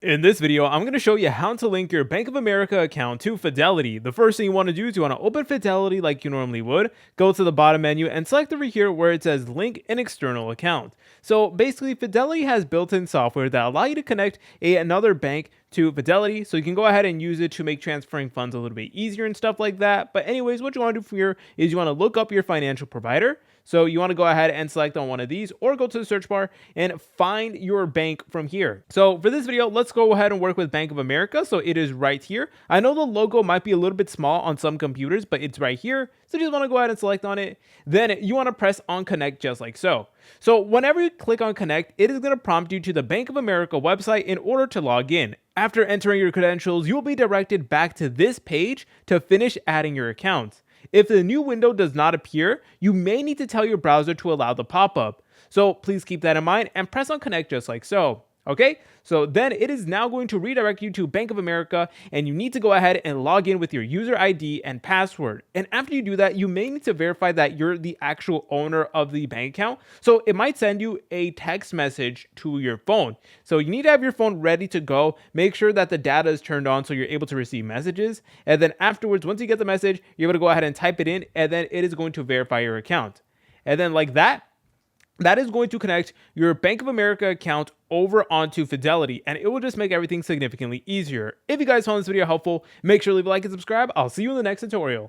In this video, I'm going to show you how to link your Bank of America account to Fidelity. The first thing you want to do is you want to open Fidelity like you normally would, go to the bottom menu and select over here where it says link an external account. So basically Fidelity has built-in software that allow you to connect another bank to Fidelity, so you can go ahead and use it to make transferring funds a little bit easier and stuff like that. But anyways, what you want to do from here is you want to look up your financial provider. So you want to go ahead and select on one of these or go to the search bar and find your bank from here. So for this video, let's go ahead and work with Bank of America. So it is right here. I know the logo might be a little bit small on some computers, but it's right here. So you just want to go ahead and select on it. Then you want to press on connect just like so. So whenever you click on connect, it is going to prompt you to the Bank of America website in order to log in. After entering your credentials, you will be directed back to this page to finish adding your account. If the new window does not appear, you may need to tell your browser to allow the pop-up. So please keep that in mind and press on connect just like so. Okay, so then it is now going to redirect you to Bank of America and you need to go ahead and log in with your user ID and password. And after you do that, you may need to verify that you're the actual owner of the bank account. So it might send you a text message to your phone. So you need to have your phone ready to go. Make sure that the data is turned on so you're able to receive messages. And then afterwards, once you get the message, you're able to go ahead and type it in and then it is going to verify your account. And then like that is going to connect your Bank of America account over onto Fidelity, and it will just make everything significantly easier. If you guys found this video helpful, make sure to leave a like and subscribe. I'll see you in the next tutorial.